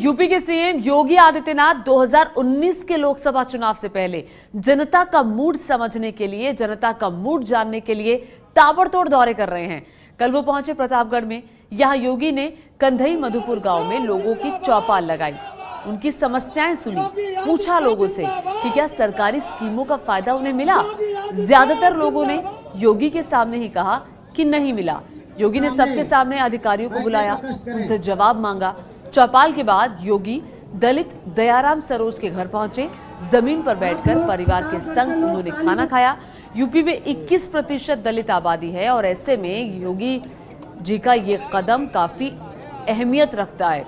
UP के CM Yogi Adityanath 2019 के लोकसभा चुनाव से पहले जनता का मूड समझने के लिए, जनता का मूड जानने के लिए ताबड़तोड़ दौरे कर रहे हैं। कल वो पहुंचे प्रतापगढ़ में। यहां योगी ने कंधई मधुपुर गांव में लोगों की चौपाल लगाई, उनकी समस्याएं सुनी, पूछा लोगों से कि क्या सरकारी स्कीमों का फायदा उन्हें मिला। ज्यादातर लोगों ने योगी के सामने ही कहा कि नहीं मिला। योगी ने सबके सामने अधिकारियों को बुलाया, उनसे जवाब मांगा। चौपाल के बाद योगी दलित दयाराम सरोज के घर पहुंचे। जमीन पर बैठकर परिवार के संग उन्होंने खाना खाया। यूपी में 21% दलित आबादी है और ऐसे में योगी जी का ये कदम काफी अहमियत रखता है।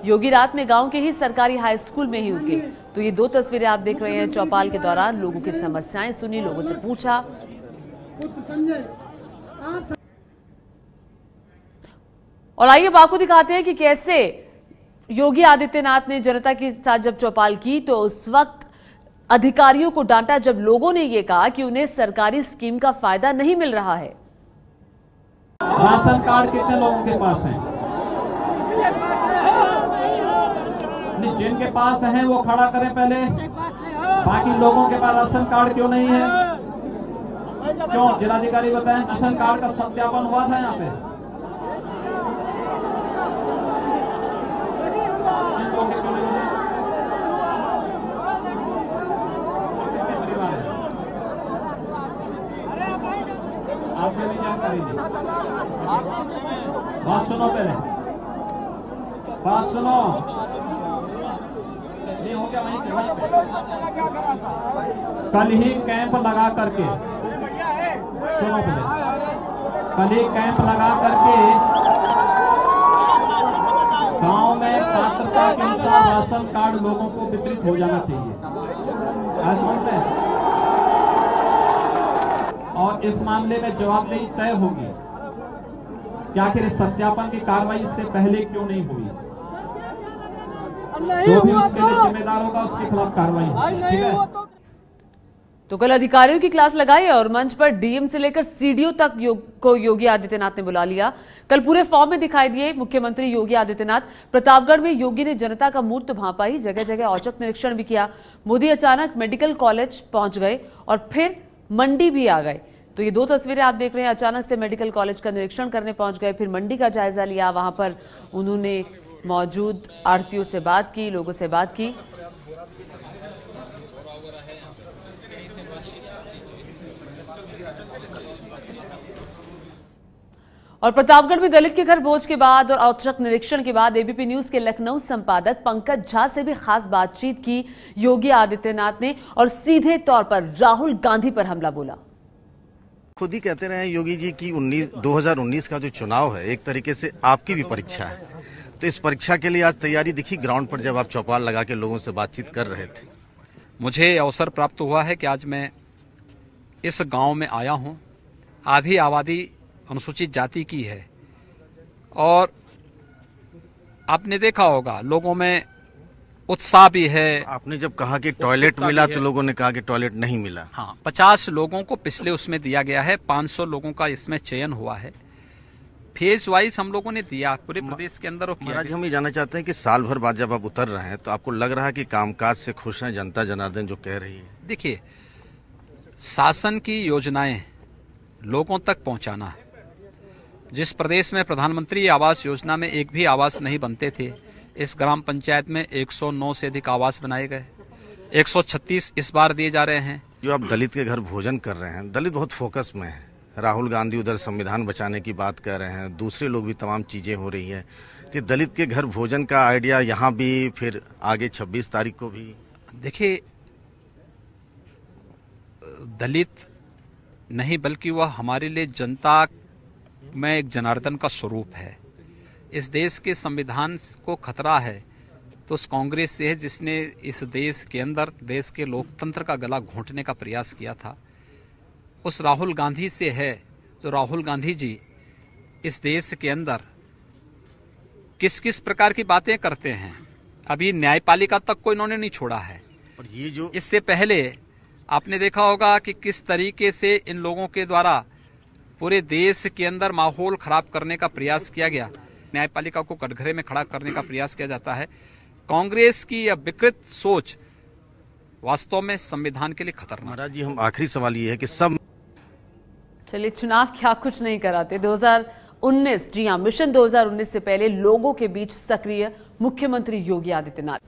योगी रात में गांव के ही सरकारी हाई स्कूल में ही रुके। तो ये दो तस्वीरें आप देख रहे हैं। चौपाल के दौरान लोगों की समस्याएं सुनी, लोगों से पूछा। और आइए अब आपको दिखाते हैं कि कैसे योगी आदित्यनाथ ने जनता के साथ जब चौपाल की तो उस वक्त अधिकारियों को डांटा जब लोगों ने यह कहा कि उन्हें सरकारी स्कीम का फायदा नहीं मिल रहा है। राशन कार्ड कितने लोगों के पास है? जिनके पास है वो खड़ा करें पहले। बाकी लोगों के पास राशन कार्ड क्यों नहीं है? क्यों? जिलाधिकारी बताएं, राशन कार्ड का सत्यापन हुआ था यहाँ पे? आपको भी जानकारी दी। बात सुनो, पहले बात सुनो। नहीं हो गया वहीं पे। कल ही कैंप लगा करके, सुनो पहले, कल ही कैंप लगा करके गांव में पात्रता के अनुसार राशन कार्ड लोगों को वितरित हो जाना चाहिए। आज सुनते हैं। और इस मामले में जवाबदेही तय होगी कि आखिर सत्यापन की कार्रवाई इससे पहले क्यों नहीं हुई। जो भी उसके लिए जिम्मेदार होगा उसके खिलाफ कार्रवाई होगी। तो कल अधिकारियों की क्लास लगाई और मंच पर डीएम से लेकर सीडीओ तक को योगी आदित्यनाथ ने बुला लिया। कल पूरे फॉर्म में दिखाई दिए मुख्यमंत्री योगी आदित्यनाथ। प्रतापगढ़ में योगी ने जनता का मूड तो भांपा ही, जगह जगह औचक निरीक्षण भी किया। मोदी अचानक मेडिकल कॉलेज पहुंच गए और फिर मंडी भी आ गए। तो ये दो तस्वीरें आप देख रहे हैं। अचानक से मेडिकल कॉलेज का निरीक्षण करने पहुंच गए, फिर मंडी का जायजा लिया। वहां पर उन्होंने मौजूद आढ़तियों से बात की, लोगों से बात की। और प्रतापगढ़ में दलित के घर भोज के बाद और औचक निरीक्षण के बाद एबीपी न्यूज के लखनऊ संपादक पंकज झा से भी खास बातचीत की योगी आदित्यनाथ ने और सीधे तौर पर राहुल गांधी पर हमला बोला। खुद ही कहते रहे योगी जी की 2019 का जो चुनाव है एक तरीके से आपकी भी परीक्षा है, तो इस परीक्षा के लिए आज तैयारी दिखी ग्राउंड पर जब आप चौपाल लगा के लोगों से बातचीत कर रहे थे। मुझे अवसर प्राप्त हुआ है कि आज मैं इस गांव में आया हूं। आधी आबादी अनुसूचित जाति की है और आपने देखा होगा लोगों में उत्साह भी है। आपने जब कहा कि टॉयलेट मिला तो लोगों ने कहा कि टॉयलेट नहीं मिला। हाँ, 50 लोगों को पिछले उसमें दिया गया है, 500 लोगों का इसमें चयन हुआ है। फेज वाइज हम लोगों ने दिया पूरे प्रदेश के अंदर। महाराज हम ये जानना चाहते हैं कि साल भर बाद जब आप उतर रहे हैं तो आपको लग रहा है कि कामकाज से खुश हैं जनता जनार्दन जो कह रही है? देखिए, शासन की योजनाएं लोगों तक पहुंचाना। जिस प्रदेश में प्रधानमंत्री आवास योजना में एक भी आवास नहीं बनते थे, इस ग्राम पंचायत में 109 से अधिक आवास बनाए गए। 136 इस बार दिए जा रहे हैं। जो आप दलित के घर भोजन कर रहे हैं, दलित बहुत फोकस में है। राहुल गांधी उधर संविधान बचाने की बात कर रहे हैं, दूसरे लोग भी तमाम चीजें हो रही है। तो दलित के घर भोजन का आइडिया यहाँ भी, फिर आगे 26 तारीख को भी। देखिए, दलित नहीं बल्कि वह हमारे लिए जनता में एक जनार्दन का स्वरूप है। इस देश के संविधान को खतरा है तो उस कांग्रेस से है जिसने इस देश के अंदर देश के लोकतंत्र का गला घोंटने का प्रयास किया था। उस राहुल गांधी से है जो राहुल गांधी जी इस देश के अंदर किस किस प्रकार की बातें करते हैं। अभी न्यायपालिका तक को इन्होंने नहीं छोड़ा है। और ये जो इससे पहले आपने देखा होगा कि किस तरीके से इन लोगों के द्वारा पूरे देश के अंदर माहौल खराब करने का प्रयास किया गया। न्यायपालिका को कटघरे में खड़ा करने का प्रयास किया जाता है। कांग्रेस की यह विकृत सोच वास्तव में संविधान के लिए खतरनाक। महाराज जी, हम आखिरी सवाल ये है कि सब चलिए, चुनाव क्या कुछ नहीं कराते। 2019, जी हां, मिशन 2019 से पहले लोगों के बीच सक्रिय मुख्यमंत्री योगी आदित्यनाथ।